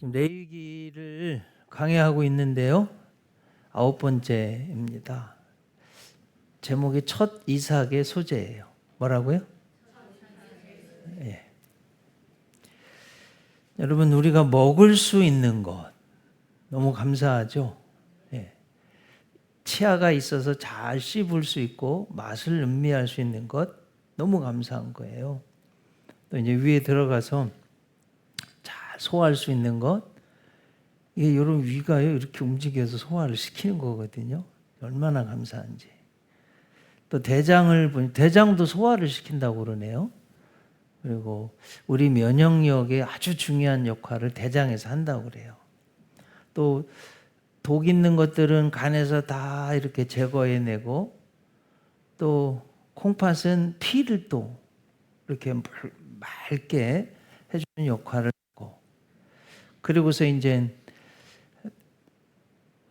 지금 레위기를 강의하고 있는데요. 9번째입니다. 제목이 첫 이삭의 소재예요. 뭐라고요? 예. 여러분, 우리가 먹을 수 있는 것 너무 감사하죠. 예. 치아가 있어서 잘 씹을 수 있고 맛을 음미할 수 있는 것 너무 감사한 거예요. 또 이제 위에 들어가서 잘 소화할 수 있는 것, 이게 여러분 위가요 이렇게 움직여서 소화를 시키는 거거든요. 얼마나 감사한지. 또 대장도 소화를 시킨다고 그러네요. 그리고 우리 면역력에 아주 중요한 역할을 대장에서 한다고 그래요. 또 독 있는 것들은 간에서 다 이렇게 제거해내고, 또 콩팥은 피를 또 이렇게 맑게 해주는 역할을 하고, 그리고서 이제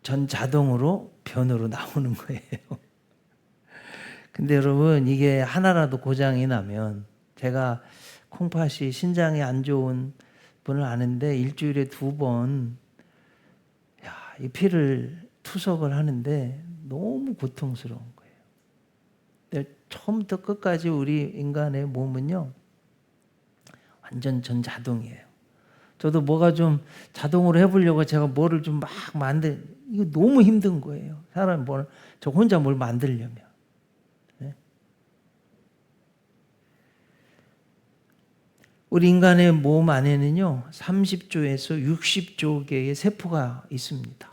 전 자동으로 변으로 나오는 거예요. 근데 여러분, 이게 하나라도 고장이 나면, 제가 콩팥이 신장에 안 좋은 분을 아는데 일주일에 2번 이 피를 투석을 하는데 너무 고통스러운 거예요. 근데 처음부터 끝까지 우리 인간의 몸은요 완전 전 자동이에요. 저도 뭐가 좀 자동으로 해보려고 제가 뭐를 좀 막 이거 너무 힘든 거예요. 사람이 저 혼자 뭘 만들려면. 네? 우리 인간의 몸 안에는요 30조에서 60조 개의 세포가 있습니다.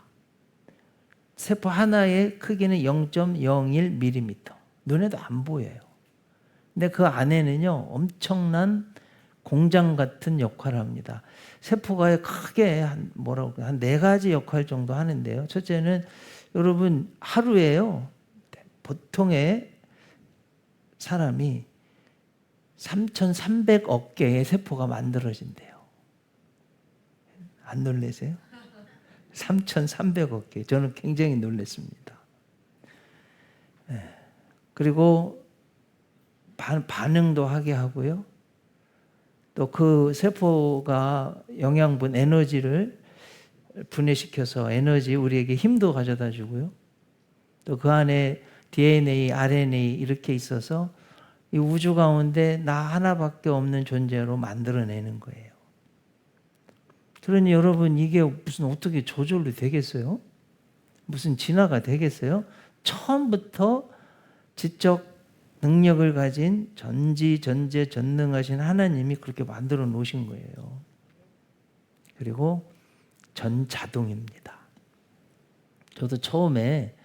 세포 하나의 크기는 0.01mm. 눈에도 안 보여요. 근데 그 안에는요 엄청난 공장 같은 역할을 합니다. 세포가 크게 한 4가지 역할 정도 하는데요. 첫째는 여러분 하루에요 보통의 사람이 3,300억 개의 세포가 만들어진대요. 안 놀라세요? 3,300억 개. 저는 굉장히 놀랐습니다. 네. 그리고 반응도 하게 하고요. 또 그 세포가 영양분, 에너지를 분해시켜서 우리에게 힘도 가져다 주고요. 또 그 안에 DNA, RNA 이렇게 있어서 이 우주 가운데 나 하나밖에 없는 존재로 만들어내는 거예요. 그러니 여러분, 이게 무슨 어떻게 저절로 되겠어요? 무슨 진화가 되겠어요? 처음부터 지적 능력을 가진 전지전제 전능하신 하나님이 그렇게 만들어 놓으신 거예요. 그리고 전자동입니다. 저도 처음에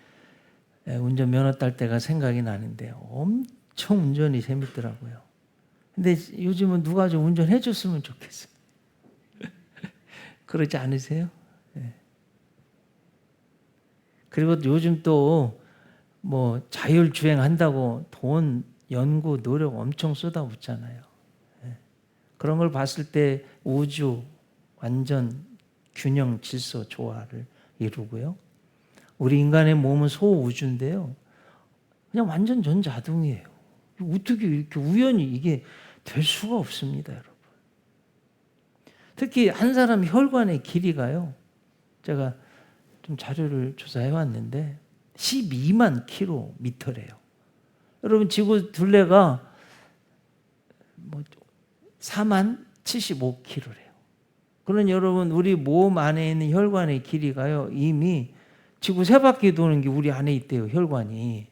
운전면허 딸 때가 생각이 나는데 엄청 운전이 재밌더라고요. 근데 요즘은 누가 좀 운전해 줬으면 좋겠어요. 그러지 않으세요? 네. 그리고 요즘 또 자율주행 한다고 돈, 연구, 노력 엄청 쏟아붓잖아요. 네. 그런 걸 봤을 때 우주 완전 균형, 질서, 조화를 이루고요. 우리 인간의 몸은 소우주인데요. 그냥 완전 전자동이에요. 어떻게 이렇게 우연히 이게 될 수가 없습니다, 여러분. 특히 한 사람 혈관의 길이가요. 제가 좀 자료를 조사해 왔는데 12만 킬로미터래요. 여러분, 지구 둘레가 4만 75km래요. 그러니 여러분, 우리 몸 안에 있는 혈관의 길이가요 이미 지구 3바퀴 도는 게 우리 안에 있대요, 혈관이.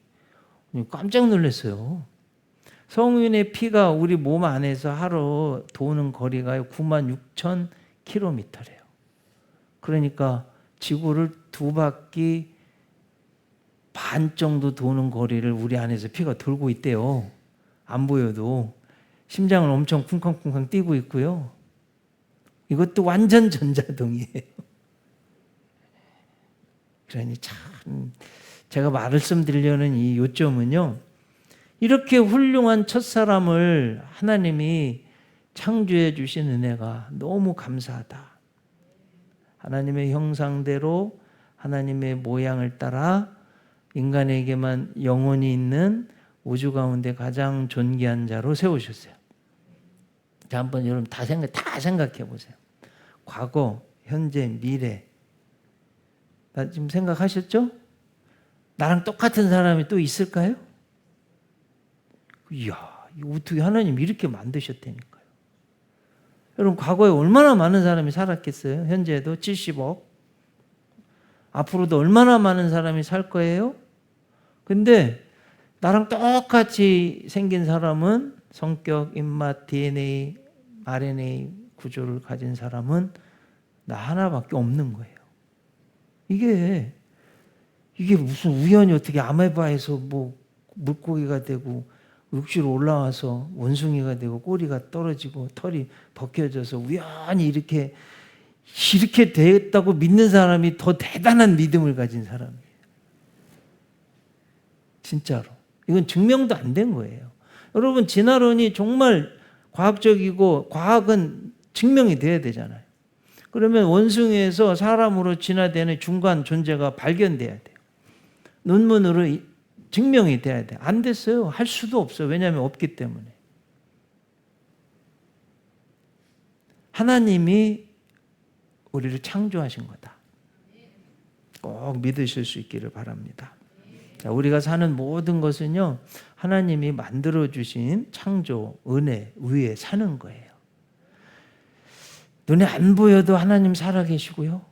깜짝 놀랐어요. 성인의 피가 우리 몸 안에서 하루 도는 거리가 96,000km래요. 그러니까 지구를 2바퀴 반 정도 도는 거리를 우리 안에서 피가 돌고 있대요. 안 보여도. 심장은 엄청 쿵쾅쿵쾅 뛰고 있고요. 이것도 완전 전자동이에요. 그러니 참 제가 말씀드리려는 이 요점은요, 이렇게 훌륭한 첫사람을 하나님이 창조해 주신 은혜가 너무 감사하다. 하나님의 형상대로 하나님의 모양을 따라 인간에게만 영혼이 있는 우주 가운데 가장 존귀한 자로 세우셨어요. 자, 한번 여러분 다 생각해 보세요. 과거, 현재, 미래. 나 지금 생각하셨죠? 나랑 똑같은 사람이 또 있을까요? 이야, 어떻게 하나님 이렇게 만드셨다니까요. 여러분, 과거에 얼마나 많은 사람이 살았겠어요? 현재도 70억. 앞으로도 얼마나 많은 사람이 살 거예요? 근데 나랑 똑같이 생긴 사람은 성격, 입맛, DNA, RNA 구조를 가진 사람은 나 하나밖에 없는 거예요. 이게 무슨 우연히 어떻게 아메바에서 뭐 물고기가 되고 육지로 올라와서 원숭이가 되고 꼬리가 떨어지고 털이 벗겨져서 우연히 이렇게 됐다고 믿는 사람이 더 대단한 믿음을 가진 사람이에요. 진짜로. 이건 증명도 안 된 거예요. 여러분, 진화론이 정말 과학적이고 과학은 증명이 돼야 되잖아요. 그러면 원숭이에서 사람으로 진화되는 중간 존재가 발견돼야 돼요. 논문으로 증명이 돼야 돼요. 안 됐어요. 할 수도 없어요. 왜냐하면 없기 때문에. 하나님이 우리를 창조하신 거다. 꼭 믿으실 수 있기를 바랍니다. 자, 우리가 사는 모든 것은요, 하나님이 만들어주신 창조, 은혜, 위에 사는 거예요. 눈에 안 보여도 하나님 살아계시고요.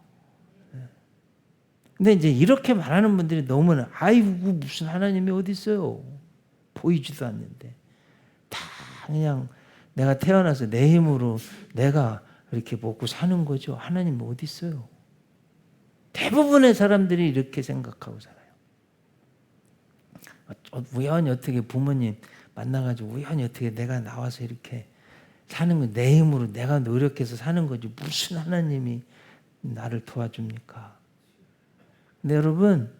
근데 이제 이렇게 말하는 분들이 너무나, 아이고, 무슨 하나님이 어디 있어요? 보이지도 않는데. 다 그냥 내가 태어나서 내 힘으로 내가 이렇게 먹고 사는 거죠. 하나님 어디 있어요? 대부분의 사람들이 이렇게 생각하고 살아요. 우연히 어떻게 부모님 만나가지고 우연히 어떻게 내가 나와서 이렇게 사는 거, 내 힘으로 내가 노력해서 사는 거지 무슨 하나님이 나를 도와줍니까? 근데 여러분,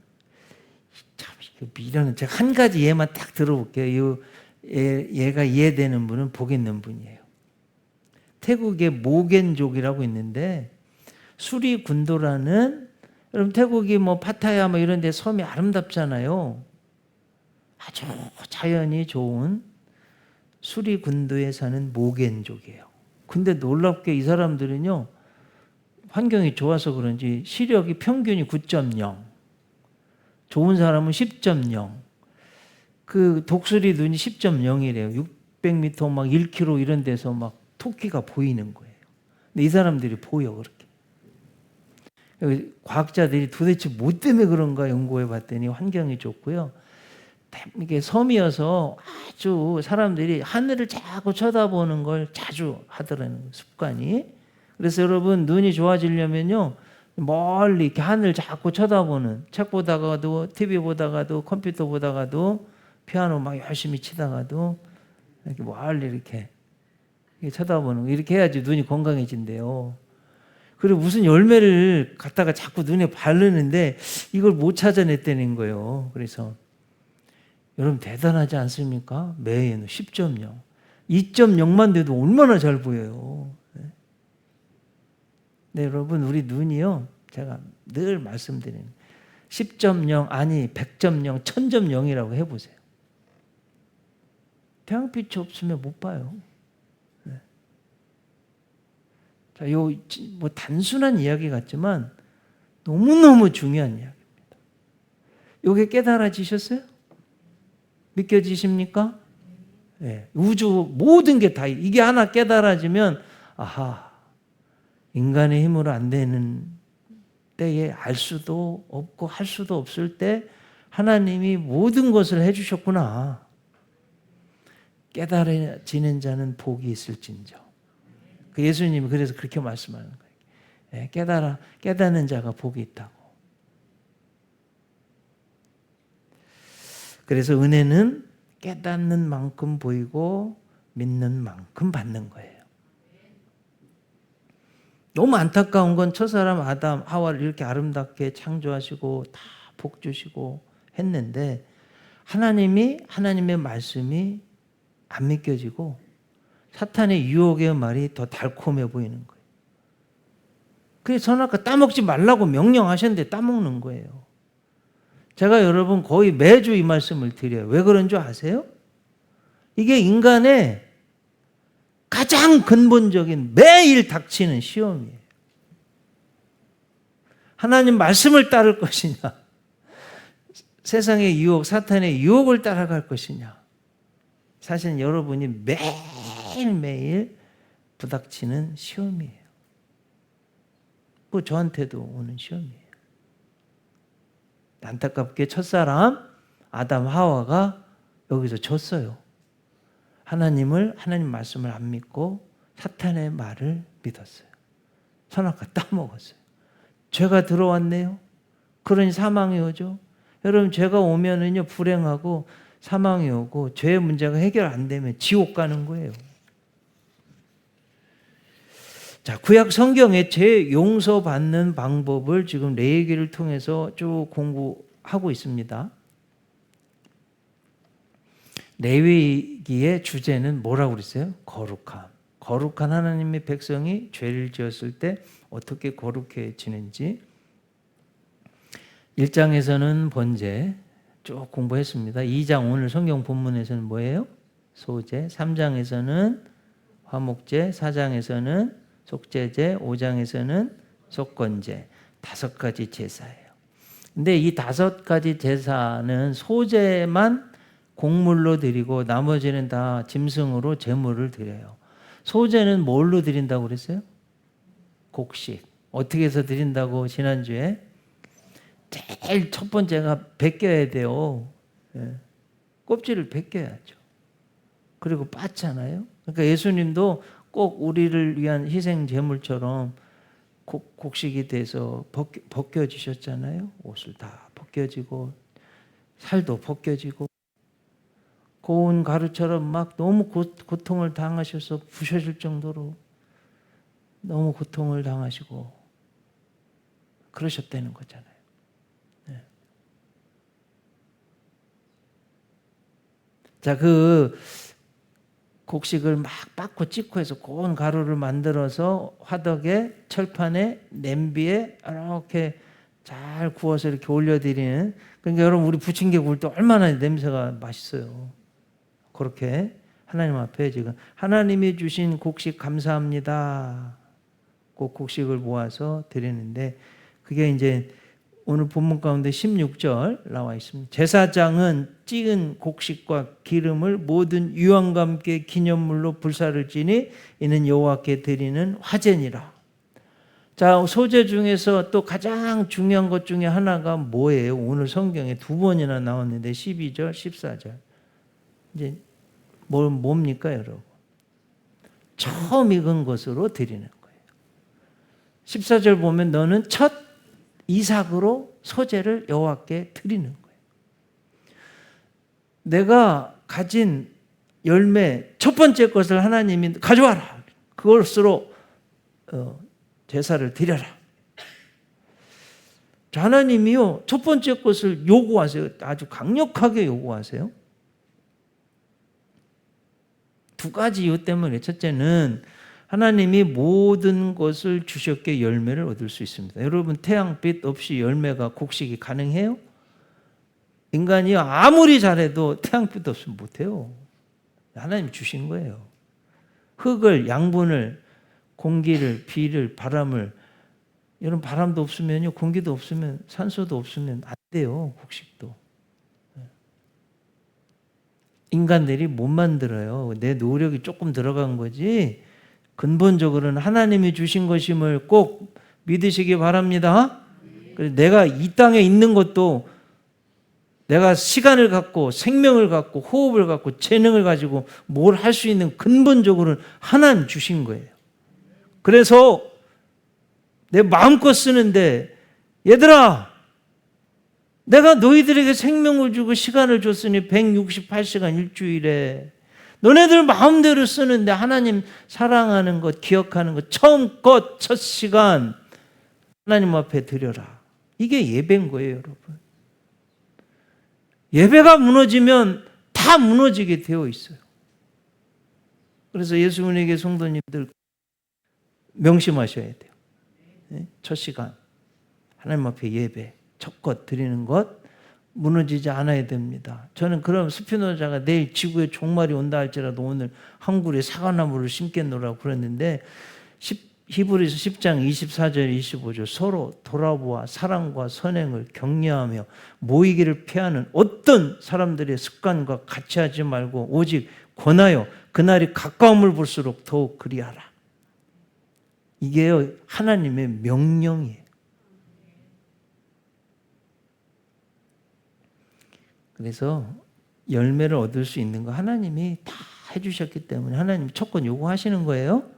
참 미련은 제가 한 가지 예만 딱 들어볼게요. 얘가 이해되는 분은 복 있는 분이에요. 태국에 모겐족이라고 있는데 수리군도라는, 여러분 태국이 뭐 파타야 뭐 이런 데 섬이 아름답잖아요. 아주 자연이 좋은 수리군도에 사는 모겐족이에요. 근데 놀랍게 이 사람들은요, 환경이 좋아서 그런지 시력이 평균이 9.0, 좋은 사람은 10.0, 그 독수리 눈이 10.0이래요. 600m 막 1km 이런 데서 막 토끼가 보이는 거예요. 근데 이 사람들이 보여, 그렇게. 과학자들이 도대체 뭐 때문에 그런가 연구해 봤더니 환경이 좋고요. 이게 섬이어서 아주 사람들이 하늘을 자꾸 쳐다보는 걸 자주 하더라는 습관이. 그래서 여러분, 눈이 좋아지려면요, 멀리 이렇게 하늘 자꾸 쳐다보는, 책 보다가도 TV 보다가도 컴퓨터 보다가도 피아노 막 열심히 치다가도 이렇게 멀리 이렇게 쳐다보는 거, 이렇게 해야지 눈이 건강해진대요. 그리고 무슨 열매를 갖다가 자꾸 눈에 바르는데 이걸 못 찾아냈다는 거예요. 그래서 여러분 대단하지 않습니까? 매일 10.0, 2.0만 돼도 얼마나 잘 보여요. 네, 여러분, 우리 눈이요, 제가 늘 말씀드리는 10.0 아니 100.0, 1000.0이라고 해보세요. 태양빛이 없으면 못 봐요. 네. 자, 요 뭐 단순한 이야기 같지만 너무너무 중요한 이야기입니다. 요게 깨달아지셨어요? 믿겨지십니까? 네. 우주 모든 게 다 이게 하나 깨달아지면, 아하, 인간의 힘으로 안 되는 때에 알 수도 없고 할 수도 없을 때 하나님이 모든 것을 해주셨구나. 깨달아지는 자는 복이 있을진저. 그 예수님이 그래서 그렇게 말씀하는 거예요. 깨닫는 자가 복이 있다고. 그래서 은혜는 깨닫는 만큼 보이고 믿는 만큼 받는 거예요. 너무 안타까운 건 첫사람 아담, 하와를 이렇게 아름답게 창조하시고 다 복 주시고 했는데 하나님의 말씀이 안 믿겨지고 사탄의 유혹의 말이 더 달콤해 보이는 거예요. 그래서 저는 아까 따먹지 말라고 명령하셨는데 따먹는 거예요. 제가 여러분 거의 매주 이 말씀을 드려요. 왜 그런 줄 아세요? 이게 인간의 가장 근본적인 매일 닥치는 시험이에요. 하나님 말씀을 따를 것이냐? 세상의 유혹, 사탄의 유혹을 따라갈 것이냐? 사실 여러분이 매일매일 부닥치는 시험이에요. 그 저한테도 오는 시험이에요. 안타깝게 첫사람 아담 하와가 여기서 졌어요. 하나님 말씀을 안 믿고 사탄의 말을 믿었어요. 선악과 따먹었어요. 죄가 들어왔네요. 그러니 사망이 오죠. 여러분, 죄가 오면은요, 불행하고 사망이 오고 죄의 문제가 해결 안 되면 지옥 가는 거예요. 자, 구약 성경에 죄 용서받는 방법을 지금 레위기를 통해서 쭉 공부하고 있습니다. 레위기의 주제는 뭐라고 그랬어요? 거룩함. 거룩한 하나님의 백성이 죄를 지었을 때 어떻게 거룩해지는지 1장에서는 번제 쭉 공부했습니다. 2장 오늘 성경 본문에서는 뭐예요? 소제. 3장에서는 화목제. 4장에서는 속죄제. 5장에서는 속건제. 5가지 제사예요. 근데 이 5가지 제사는 소제만 곡물로 드리고 나머지는 다 짐승으로 제물을 드려요. 소제는 뭘로 드린다고 그랬어요? 곡식. 어떻게 해서 드린다고 지난주에? 제일 첫 번째가 벗겨야 돼요. 예. 껍질을 벗겨야죠. 그리고 빻잖아요. 그러니까 예수님도 꼭 우리를 위한 희생 제물처럼 곡식이 돼서 벗겨지셨잖아요. 옷을 다 벗겨지고 살도 벗겨지고 고운 가루처럼 막 너무 고통을 당하셔서 부셔질 정도로 너무 고통을 당하시고 그러셨다는 거잖아요. 네. 자, 그 곡식을 막 빻고 찢고 해서 고운 가루를 만들어서 화덕에 철판에 냄비에 이렇게 잘 구워서 이렇게 올려드리는. 그러니까 여러분, 우리 부침개 구울 때 얼마나 냄새가 맛있어요. 그렇게 하나님 앞에 지금 하나님이 주신 곡식 감사합니다. 그 곡식을 모아서 드리는데 그게 이제 오늘 본문 가운데 16절 나와 있습니다. 제사장은 찌은 곡식과 기름을 모든 유황과 함께 기념물로 불사를 지니 이는 여호와께 드리는 화제니라. 자, 소제 중에서 또 가장 중요한 것 중에 하나가 뭐예요? 오늘 성경에 2번이나 나왔는데 12절, 14절. 이제 뭡니까, 여러분? 처음 익은 것으로 드리는 거예요. 14절 보면 너는 첫 이삭으로 소제를 여호와께 드리는 거예요. 내가 가진 열매 첫 번째 것을 하나님이 가져와라. 그것으로 제사를 드려라. 하나님이요, 첫 번째 것을 요구하세요. 아주 강력하게 요구하세요. 2가지 이유 때문에. 첫째는 하나님이 모든 것을 주셨기에 열매를 얻을 수 있습니다. 여러분, 태양빛 없이 열매가 곡식이 가능해요? 인간이 아무리 잘해도 태양빛 없으면 못해요. 하나님이 주신 거예요. 흙을, 양분을, 공기를, 비를, 바람을. 여러분, 바람도 없으면요, 공기도 없으면, 산소도 없으면 안 돼요, 곡식도. 인간들이 못 만들어요. 내 노력이 조금 들어간 거지 근본적으로는 하나님이 주신 것임을 꼭 믿으시기 바랍니다. 내가 이 땅에 있는 것도 내가 시간을 갖고 생명을 갖고 호흡을 갖고 재능을 가지고 뭘 할 수 있는 근본적으로는 하나님 주신 거예요. 그래서 내 마음껏 쓰는데 얘들아, 내가 너희들에게 생명을 주고 시간을 줬으니 168시간 일주일에 너네들 마음대로 쓰는데 하나님 사랑하는 것, 기억하는 것, 처음 것, 첫 시간 하나님 앞에 드려라. 이게 예배인 거예요, 여러분. 예배가 무너지면 다 무너지게 되어 있어요. 그래서 예수님에게 성도님들 명심하셔야 돼요. 첫 시간 하나님 앞에 예배, 첫 것 드리는 것 무너지지 않아야 됩니다. 저는 그럼 스피노자가 내일 지구에 종말이 온다 할지라도 오늘 한 그루의 사과나무를 심겠노라고 그랬는데 히브리서 10장 24절 25절 서로 돌아보아 사랑과 선행을 격려하며 모이기를 피하는 어떤 사람들의 습관과 같이 하지 말고 오직 권하여 그날이 가까움을 볼수록 더욱 그리하라. 이게 하나님의 명령이에요. 그래서 열매를 얻을 수 있는 거 하나님이 다 해주셨기 때문에 하나님 조건 요구하시는 거예요.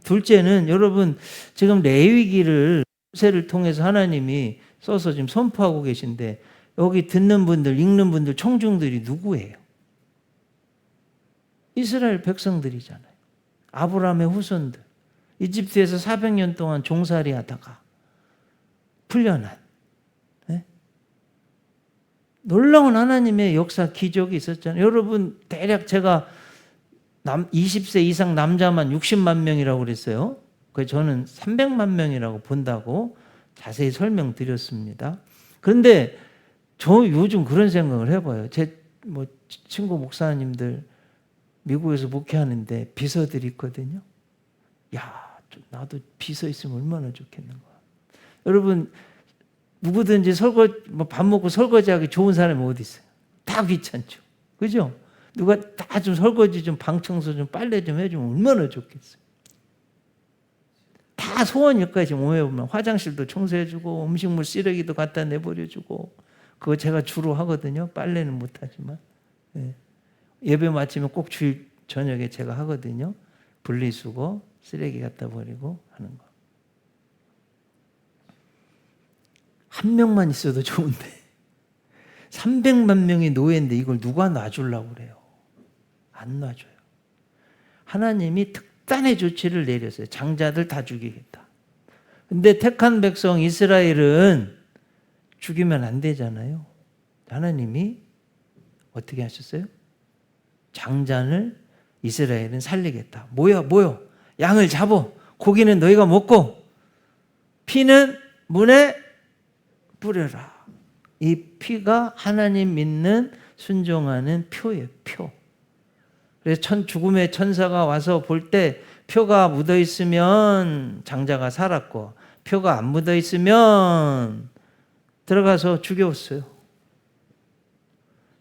둘째는 여러분 지금 레위기를 모세를 통해서 하나님이 써서 지금 선포하고 계신데 여기 듣는 분들, 읽는 분들, 청중들이 누구예요? 이스라엘 백성들이잖아요. 아브라함의 후손들. 이집트에서 400년 동안 종살이 하다가 풀려난 놀라운 하나님의 역사 기적이 있었잖아요. 여러분 대략 제가 20세 이상 남자만 60만 명이라고 그랬어요. 그래서 저는 300만 명이라고 본다고 자세히 설명드렸습니다. 그런데 저 요즘 그런 생각을 해봐요. 제 친구 목사님들 미국에서 목회하는데 비서들이 있거든요. 야, 나도 비서 있으면 얼마나 좋겠는가. 여러분 누구든지 밥 먹고 설거지하기 좋은 사람이 어디 있어요? 다 귀찮죠. 그죠? 누가 다 좀 설거지 좀 방 청소 좀 빨래 좀 해주면 얼마나 좋겠어요. 다 소원 여기까지 모여보면 화장실도 청소해주고 음식물 쓰레기도 갖다 내버려주고 그거 제가 주로 하거든요. 빨래는 못하지만 예배 마치면 꼭 주일 저녁에 제가 하거든요. 분리수거 쓰레기 갖다 버리고 하는 거. 한 명만 있어도 좋은데 300만 명이 노예인데 이걸 누가 놔주려고 그래요? 안 놔줘요. 하나님이 특단의 조치를 내렸어요. 장자들 다 죽이겠다. 근데 택한 백성 이스라엘은 죽이면 안 되잖아요. 하나님이 어떻게 하셨어요? 장자를 이스라엘은 살리겠다. 모여 양을 잡어. 고기는 너희가 먹고 피는 문에 뿌려라. 이 피가 하나님 믿는 순종하는 표예요. 표. 그래서 죽음의 천사가 와서 볼 때 표가 묻어 있으면 장자가 살았고 표가 안 묻어 있으면 들어가서 죽였어요.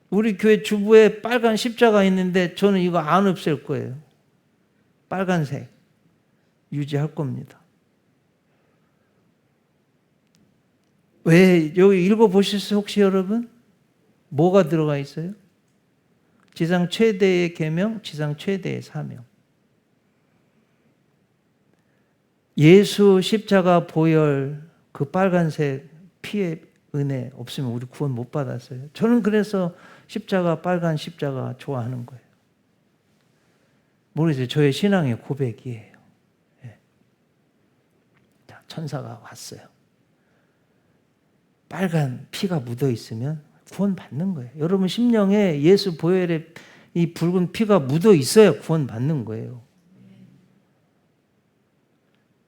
우리 교회 주부에 빨간 십자가 있는데 저는 이거 안 없앨 거예요. 빨간색 유지할 겁니다. 왜 여기 읽어보셨어요? 혹시 여러분? 뭐가 들어가 있어요? 지상 최대의 계명, 지상 최대의 사명. 예수 십자가 보혈 그 빨간색 피의 은혜 없으면 우리 구원 못 받았어요. 저는 그래서 십자가 빨간 십자가 좋아하는 거예요. 모르겠어요. 저의 신앙의 고백이에요. 자, 천사가 왔어요. 빨간 피가 묻어 있으면 구원 받는 거예요. 여러분 심령에 예수 보혈의 이 붉은 피가 묻어 있어야 구원 받는 거예요.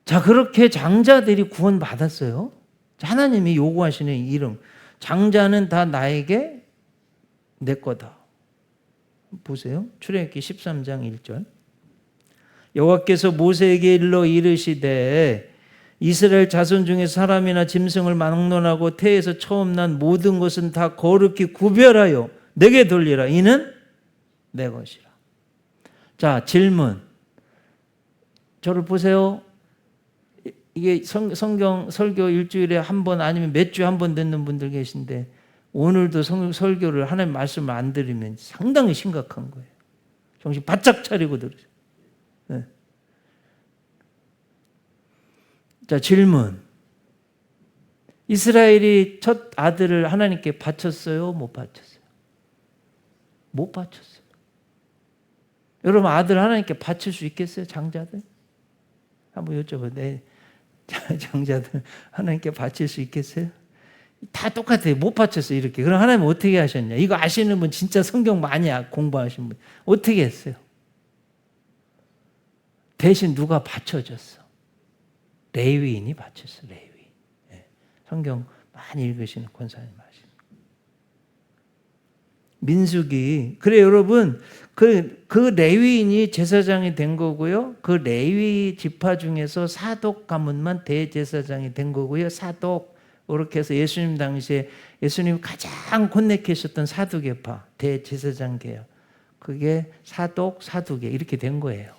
자, 그렇게 장자들이 구원 받았어요. 하나님이 요구하시는 이름. 장자는 다 나에게 내 거다. 보세요. 출애굽기 13장 1절. 여호와께서 모세에게 일러 이르시되 이스라엘 자손 중에 사람이나 짐승을 막론하고 태에서 처음 난 모든 것은 다 거룩히 구별하여 내게 돌리라. 이는 내 것이라. 자, 질문. 저를 보세요. 이게 성경 설교 일주일에 한 번 아니면 몇 주에 한 번 듣는 분들 계신데 오늘도 설교를 하나님 말씀을 안 들으면 상당히 심각한 거예요. 정신 바짝 차리고 들으세요. 네. 자, 질문. 이스라엘이 첫 아들을 하나님께 바쳤어요? 못 바쳤어요? 못 바쳤어요. 여러분 아들 하나님께 바칠 수 있겠어요? 장자들? 한번 여쭤봐요. 장자들 하나님께 바칠 수 있겠어요? 다 똑같아요. 못 바쳤어요. 이렇게. 그럼 하나님 어떻게 하셨냐? 이거 아시는 분 진짜 성경 많이 공부하신 분 어떻게 했어요? 대신 누가 바쳐줬어? 레위인이 바쳤어. 레위인. 성경 많이 읽으시는 권사님 아시는. 민수기. 그래 여러분 그 레위인이 제사장이 된 거고요. 그 레위 지파 중에서 사독 가문만 대제사장이 된 거고요. 사독, 그렇게 해서 예수님 당시에 예수님 가장 콘네케이셨던 사두개파, 대제사장계요. 그게 사독, 사두개 이렇게 된 거예요.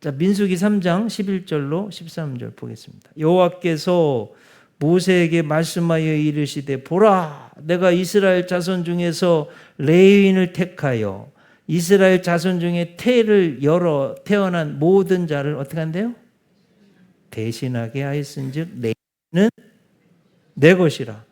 자, 민수기 3장 11절로 13절 보겠습니다. 여호와께서 모세에게 말씀하여 이르시되 보라, 내가 이스라엘 자손 중에서 레위인을 택하여 이스라엘 자손 중에 태를 열어 태어난 모든 자를 어떻게 한대요? 대신하게 하였은즉 레위인은 내 것이라.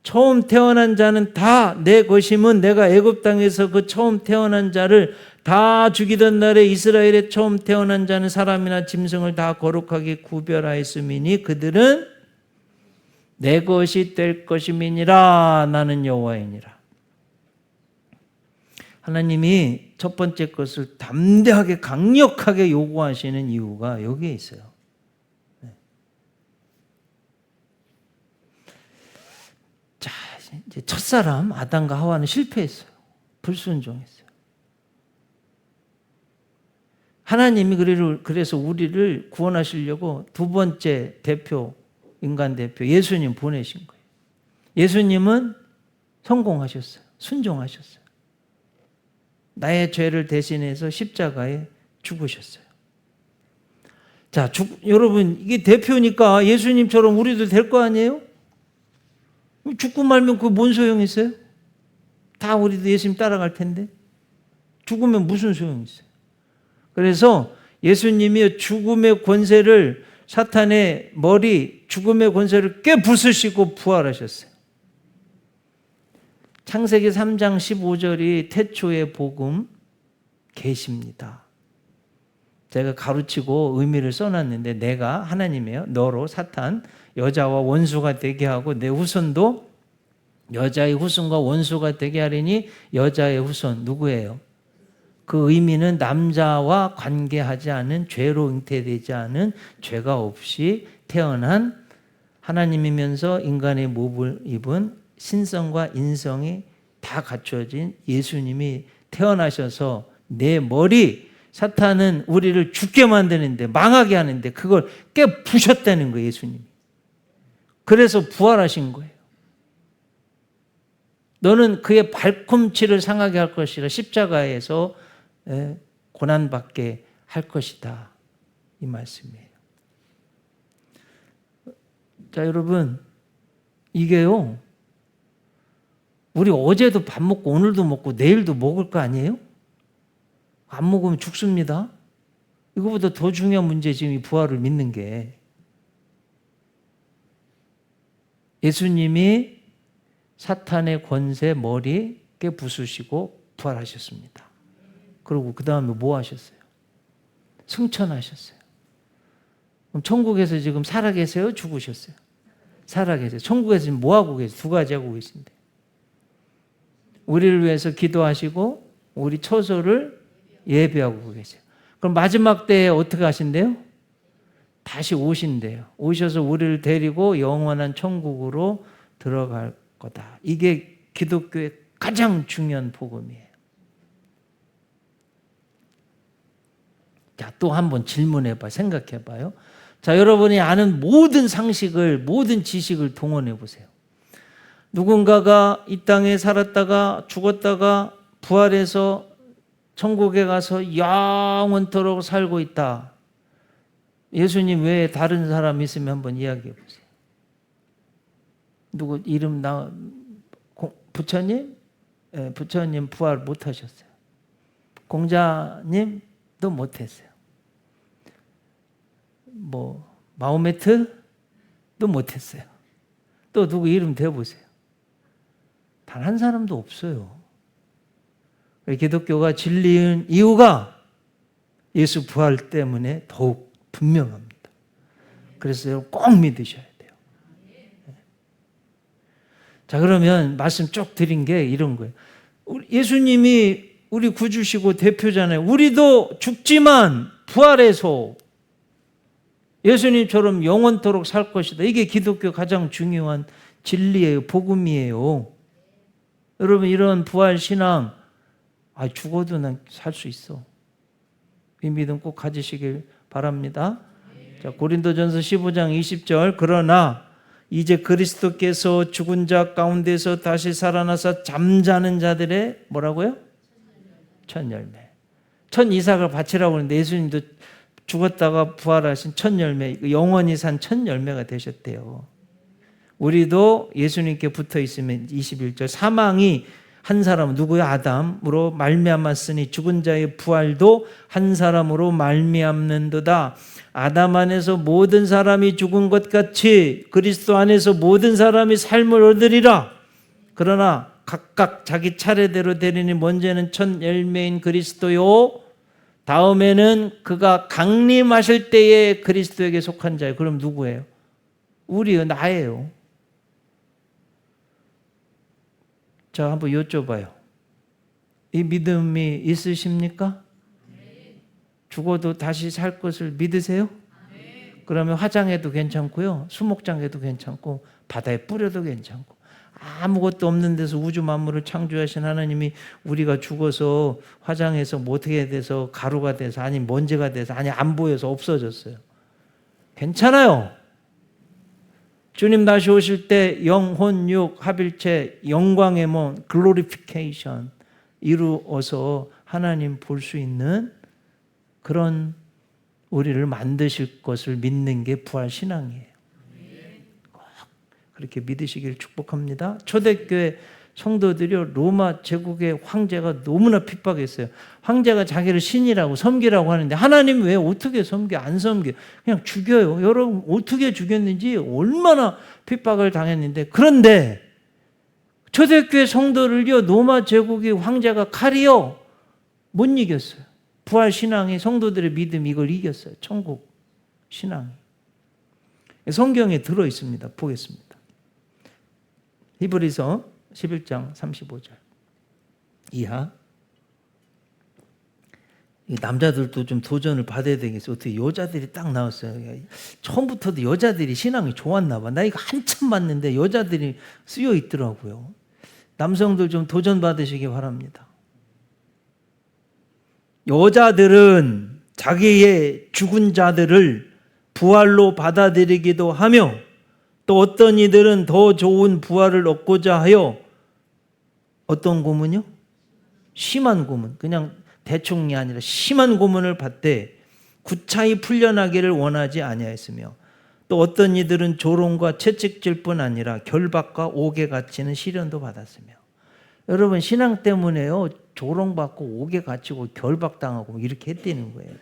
처음 태어난 자는 다 내 것임은 내가 애굽 땅에서 그 처음 태어난 자를 다 죽이던 날에 이스라엘의 처음 태어난 자는 사람이나 짐승을 다 거룩하게 구별하였음이니 그들은 내 것이 될 것임이니라. 나는 여호와이니라. 하나님이 첫 번째 것을 담대하게 강력하게 요구하시는 이유가 여기에 있어요. 자, 이제 첫사람 아담과 하와는 실패했어요. 불순종했어요. 하나님이 그래서 우리를 구원하시려고 두 번째 대표, 인간 대표 예수님 보내신 거예요. 예수님은 성공하셨어요. 순종하셨어요. 나의 죄를 대신해서 십자가에 죽으셨어요. 자, 여러분, 이게 대표니까 예수님처럼 우리도 될 거 아니에요? 죽고 말면 그거 뭔 소용이 있어요? 다 우리도 예수님 따라갈 텐데. 죽으면 무슨 소용이 있어요? 그래서 예수님이 죽음의 권세를, 사탄의 머리, 죽음의 권세를 깨부수시고 부활하셨어요. 창세기 3장 15절이 태초의 복음 계십니다. 제가 가르치고 의미를 써놨는데, 내가 하나님이에요. 너로 사탄 여자와 원수가 되게 하고 내 후손도 여자의 후손과 원수가 되게 하리니, 여자의 후손 누구예요? 그 의미는 남자와 관계하지 않은, 죄로 잉태되지 않은, 죄가 없이 태어난, 하나님이면서 인간의 몸을 입은 신성과 인성이 다 갖춰진 예수님이 태어나셔서 내 머리, 사탄은 우리를 죽게 만드는데, 망하게 하는데 그걸 깨부셨다는 거예요. 예수님이. 그래서 부활하신 거예요. 너는 그의 발꿈치를 상하게 할 것이라, 십자가에서 고난받게 할 것이다, 이 말씀이에요. 자, 여러분, 이게요, 우리 어제도 밥 먹고 오늘도 먹고 내일도 먹을 거 아니에요? 안 먹으면 죽습니다. 이거보다 더 중요한 문제, 지금 이 부활을 믿는 게. 예수님이 사탄의 권세 머리 깨부수시고 부활하셨습니다. 그리고 그 다음에 뭐 하셨어요? 승천하셨어요. 그럼 천국에서 지금 살아계세요? 죽으셨어요? 살아계세요. 천국에서 지금 뭐 하고 계세요? 두 가지 하고 계신데. 우리를 위해서 기도하시고 우리 처소를 예배하고 계세요. 그럼 마지막 때에 어떻게 하신대요? 다시 오신대요. 오셔서 우리를 데리고 영원한 천국으로 들어갈 거다. 이게 기독교의 가장 중요한 복음이에요. 자, 또 한번 질문해봐요. 생각해봐요. 자, 여러분이 아는 모든 상식을, 모든 지식을 동원해 보세요. 누군가가 이 땅에 살았다가 죽었다가 부활해서 천국에 가서 영원토록 살고 있다. 예수님 외에 다른 사람 있으면 한번 이야기해 보세요. 누구 이름 부처님? 네, 부처님 부활 못 하셨어요. 공자님도 못 했어요. 마호메트도 못 했어요. 또 누구 이름 대보세요. 단 한 사람도 없어요. 기독교가 진리인 이유가 예수 부활 때문에 더욱 분명합니다. 그래서 여러분 꼭 믿으셔야 돼요. 자, 그러면 말씀 쭉 드린 게 이런 거예요. 예수님이 우리 구주시고 대표잖아요. 우리도 죽지만 부활해서 예수님처럼 영원토록 살 것이다. 이게 기독교 가장 중요한 진리예요. 복음이에요. 여러분, 이런 부활 신앙 죽어도 난 살 수 있어. 이 믿음 꼭 가지시길 바랍니다. 자, 고린도전서 15장 20절. 그러나 이제 그리스도께서 죽은 자 가운데서 다시 살아나서 잠자는 자들의 뭐라고요? 첫 열매. 첫 이삭을 바치라고 하는데 예수님도 죽었다가 부활하신 첫 열매, 영원히 산 첫 열매가 되셨대요. 우리도 예수님께 붙어 있으면 21절 사망이 한 사람 누구요? 아담으로 말미암았으니 죽은 자의 부활도 한 사람으로 말미암는도다. 아담 안에서 모든 사람이 죽은 것 같이 그리스도 안에서 모든 사람이 삶을 얻으리라. 그러나 각각 자기 차례대로 되리니 먼저는 첫 열매인 그리스도요, 다음에는 그가 강림하실 때에 그리스도에게 속한 자예요. 그럼 누구예요? 우리요, 나예요. 자, 한번 여쭤봐요. 이 믿음이 있으십니까? 죽어도 다시 살 것을 믿으세요? 그러면 화장해도 괜찮고요, 수목장해도 괜찮고, 바다에 뿌려도 괜찮고, 아무것도 없는 데서 우주 만물을 창조하신 하나님이 우리가 죽어서 화장해서 뭐 어떻게 돼서 가루가 돼서 아니 먼지가 돼서 아니 안 보여서 없어졌어요. 괜찮아요. 주님 다시 오실 때 영혼, 육, 합일체, 영광의 몸, 글로리피케이션 이루어서 하나님 볼 수 있는 그런 우리를 만드실 것을 믿는 게 부활신앙이에요. 꼭 그렇게 믿으시길 축복합니다. 초대교회 성도들이 로마 제국의 황제가 너무나 핍박했어요. 황제가 자기를 신이라고 섬기라고 하는데 하나님 왜 어떻게 섬겨? 안 섬겨. 그냥 죽여요. 여러분 어떻게 죽였는지 얼마나 핍박을 당했는데, 그런데 초대교회 성도를요 로마 제국의 황제가 칼이요 못 이겼어요. 부활신앙이 성도들의 믿음이 이걸 이겼어요. 천국 신앙이. 성경에 들어있습니다. 보겠습니다. 히브리서 11장 35절 이하. 남자들도 좀 도전을 받아야 되겠어요. 어떻게 여자들이 딱 나왔어요. 처음부터도 여자들이 신앙이 좋았나 봐. 나 이거 한참 봤는데 여자들이 쓰여 있더라고요. 남성들 좀 도전 받으시기 바랍니다. 여자들은 자기의 죽은 자들을 부활로 받아들이기도 하며 또 어떤 이들은 더 좋은 부활을 얻고자 하여 어떤 고문이요? 심한 고문. 그냥 대충이 아니라 심한 고문을 받되 구차히 풀려나기를 원하지 아니하였으며 또 어떤 이들은 조롱과 채찍질 뿐 아니라 결박과 옥에 갇히는 시련도 받았으며. 여러분 신앙 때문에요 조롱받고 옥에 갇히고 결박당하고 이렇게 했다는 거예요.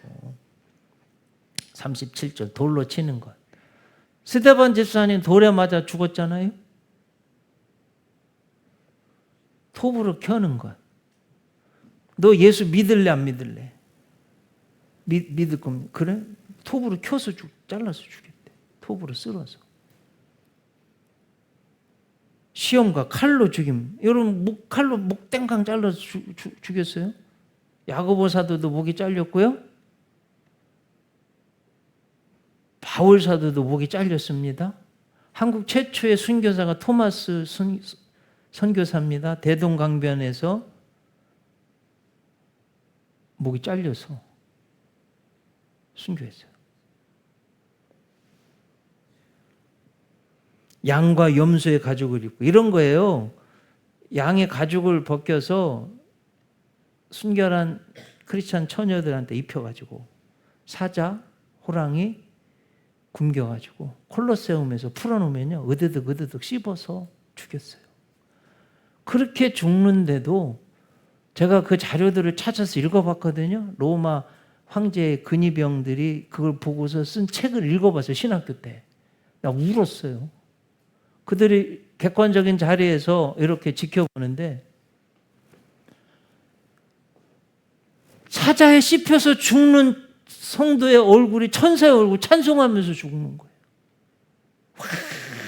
37절 돌로 치는 것. 스데반 집사님 돌에 맞아 죽었잖아요. 톱으로 켜는 것. 너 예수 믿을래 안 믿을래? 믿을 겁니다. 그래? 톱으로 켜서 잘라서 죽였대. 톱으로 쓸어서. 시험과 칼로 죽임. 여러분 칼로 목 땡강 잘라서 죽였어요? 야고보 사도도 목이 잘렸고요. 바울 사도도 목이 잘렸습니다. 한국 최초의 순교사가 토마스 선교사입니다. 대동강변에서 목이 잘려서 순교했어요. 양과 염소의 가죽을 입고 이런 거예요. 양의 가죽을 벗겨서 순결한 크리스찬 처녀들한테 입혀가지고 사자, 호랑이 굶겨가지고 콜로세움에서 풀어놓으면요 으드득 씹어서 죽였어요. 그렇게 죽는데도 제가 그 자료들을 찾아서 읽어봤거든요. 로마 황제의 근위병들이 그걸 보고서 쓴 책을 읽어봤어요. 신학교 때. 나 울었어요. 그들이 객관적인 자리에서 이렇게 지켜보는데 사자에 씹혀서 죽는 성도의 얼굴이 천사의 얼굴 찬송하면서 죽는 거예요.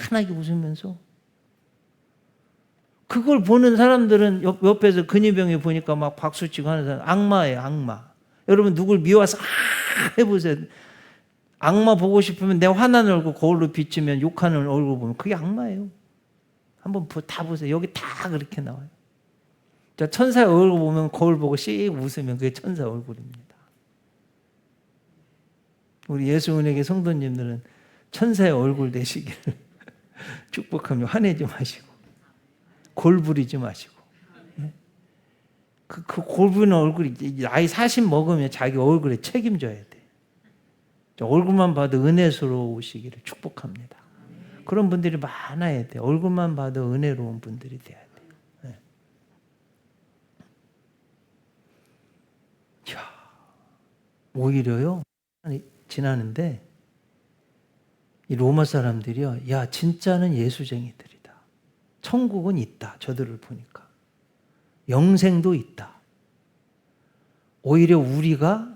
환하게 웃으면서. 그걸 보는 사람들은 옆에서 근위병이 보니까 막 박수치고 하는 사람, 악마예요, 악마. 여러분 누굴 미워서 해보세요. 악마 보고 싶으면 내 화난 얼굴 거울로 비치면 욕하는 얼굴 보면 그게 악마예요. 한번 다 보세요. 여기 다 그렇게 나와요. 자, 천사의 얼굴 보면 거울 보고 씩 웃으면 그게 천사 얼굴입니다. 우리 예수은혜교 성도님들은 천사의 얼굴 되시기를 축복하며 화내지 마시고 골 부리지 마시고. 그 골부리는 얼굴이 나이 40 먹으면 자기 얼굴에 책임져야 돼. 얼굴만 봐도 은혜스러우시기를 축복합니다. 그런 분들이 많아야 돼. 얼굴만 봐도 은혜로운 분들이 돼야 돼요. 네. 자, 오히려요 지나는데 이 로마 사람들이요, 야 진짜는 예수쟁이들이다. 천국은 있다. 저들을 보니까 영생도 있다. 오히려 우리가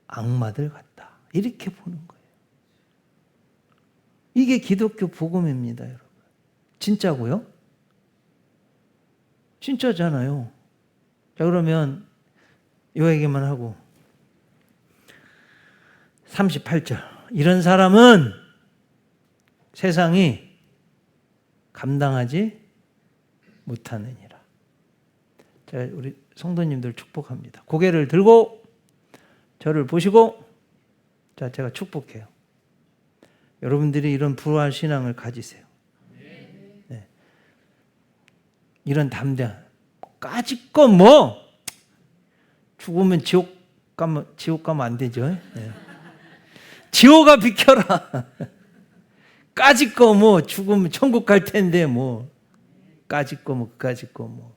악마들 같다. 이렇게 보는 거예요. 이게 기독교 복음입니다, 여러분. 진짜고요? 진짜잖아요. 자, 그러면 이 얘기만 하고 38절. 이런 사람은 세상이 감당하지 못하느니라. 자, 우리 성도님들 축복합니다. 고개를 들고 저를 보시고, 자, 제가 축복해요. 여러분들이 이런 부활 신앙을 가지세요. 네. 이런 담대한, 까짓 거 죽으면 지옥 가면 안 되죠. 네. 지옥아 비켜라. 까짓 거 죽으면 천국 갈 텐데 까짓 거 까짓 거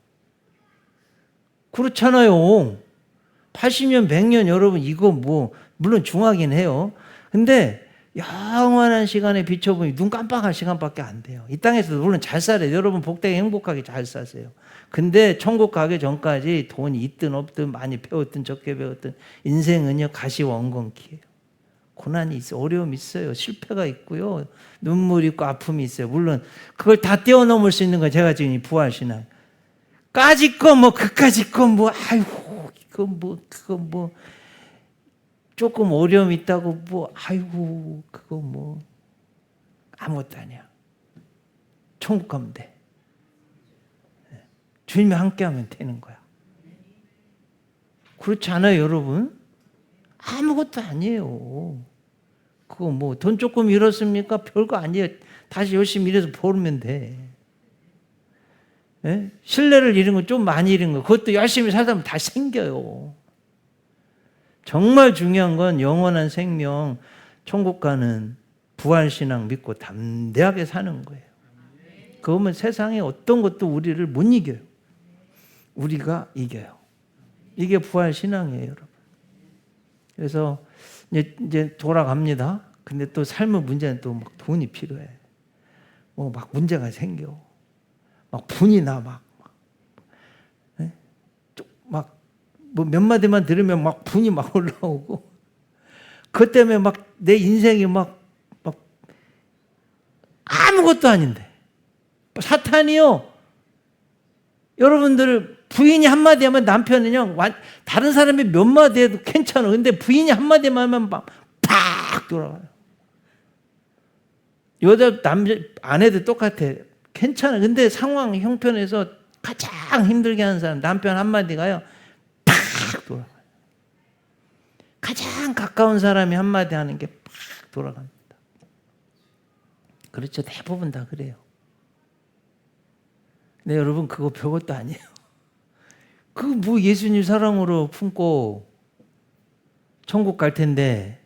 그렇잖아요. 80년 100년 여러분 이거 물론 중하긴 해요. 근데 영원한 시간에 비춰보니 눈 깜빡할 시간밖에 안 돼요. 이 땅에서도 물론 잘 살아요. 여러분 복되게 행복하게 잘 사세요. 근데 천국 가기 전까지 돈이 있든 없든 많이 배웠든 적게 배웠든 인생은요 가시원건기예요. 고난이 있어요. 어려움이 있어요. 실패가 있고요. 눈물이 있고 아픔이 있어요. 물론 그걸 다 뛰어넘을 수 있는 건 제가 지금 이 부활신앙. 까짓 거 그까짓 거 아이고 그거 조금 어려움이 있다고 아이고 그거 아무것도 아니야. 천국 가면 돼. 주님이 함께하면 되는 거야. 그렇지 않아요, 여러분? 아무것도 아니에요. 그거 돈 조금 잃었습니까? 별거 아니에요. 다시 열심히 일해서 벌면 돼. 예? 신뢰를 잃은 건 좀 많이 잃은 거. 그것도 열심히 살다 보면 다 생겨요. 정말 중요한 건 영원한 생명, 천국 가는 부활신앙 믿고 담대하게 사는 거예요. 그러면 세상에 어떤 것도 우리를 못 이겨요. 우리가 이겨요. 이게 부활신앙이에요, 여러분. 그래서 이제 돌아갑니다. 근데 또 삶의 문제는 또 돈이 필요해. 문제가 생겨. 분이 나 몇 마디만 들으면 분이 올라오고, 그것 때문에 내 인생이 아무것도 아닌데. 사탄이요. 여러분들 부인이 한마디 하면 남편은요, 다른 사람이 몇 마디 해도 괜찮아. 근데 부인이 한마디만 하면 팍 돌아가요. 여자, 남자, 아내도 똑같아. 괜찮아. 근데 상황, 형편에서 가장 힘들게 하는 사람, 남편 한마디가요, 팍 돌아가요. 가장 가까운 사람이 한마디 하는 게 팍 돌아갑니다. 그렇죠. 대부분 다 그래요. 근데 여러분, 그거 별것도 아니에요. 예수님 사랑으로 품고 천국 갈 텐데,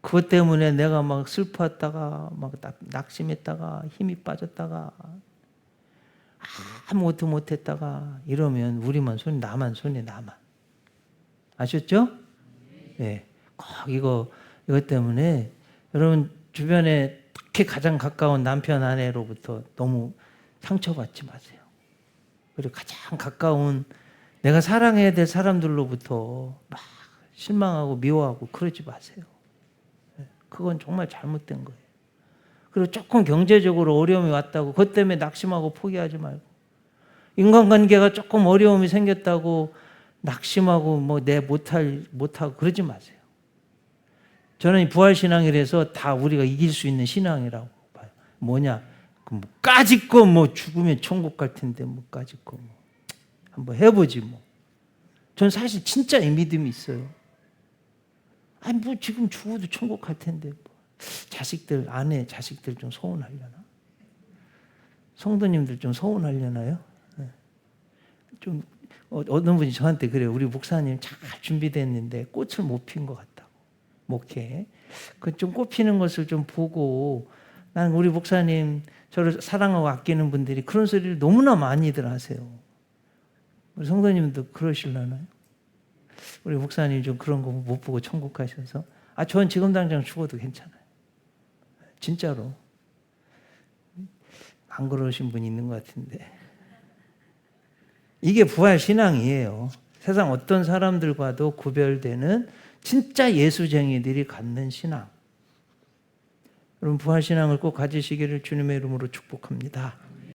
그것 때문에 내가 슬퍼했다가, 낙심했다가, 힘이 빠졌다가, 아무것도 못했다가, 이러면 나만 손해, 나만. 아셨죠? 네. 꼭 이것 때문에, 여러분, 주변에 특히 가장 가까운 남편, 아내로부터 너무 상처받지 마세요. 그리고 가장 가까운 내가 사랑해야 될 사람들로부터 실망하고 미워하고 그러지 마세요. 그건 정말 잘못된 거예요. 그리고 조금 경제적으로 어려움이 왔다고 그것 때문에 낙심하고 포기하지 말고, 인간관계가 조금 어려움이 생겼다고 낙심하고 내 못하고 그러지 마세요. 저는 이 부활신앙이라서 다 우리가 이길 수 있는 신앙이라고 봐요. 뭐냐? 까짓 거 죽으면 천국 갈 텐데 까짓 거 한번 해보지 뭐. 전 사실 진짜 이 믿음이 있어요. 아니 뭐 지금 죽어도 천국 갈 텐데 뭐. 자식들, 아내, 자식들 좀 소원하려나? 성도님들 좀 소원하려나요? 네. 좀 어느 분이 저한테 그래요. 우리 목사님 잘 준비됐는데 꽃을 못 핀 것 같다고. 목회. 그 좀 꽃 피는 것을 좀 보고 난 우리 목사님 저를 사랑하고 아끼는 분들이 그런 소리를 너무나 많이들 하세요. 우리 성도님도 그러실라나요? 우리 목사님 좀 그런 거 못 보고 천국 가셔서 전 지금 당장 죽어도 괜찮아요. 진짜로. 안 그러신 분이 있는 것 같은데. 이게 부활 신앙이에요. 세상 어떤 사람들과도 구별되는 진짜 예수쟁이들이 갖는 신앙. 여러분 부활 신앙을 꼭 가지시기를 주님의 이름으로 축복합니다.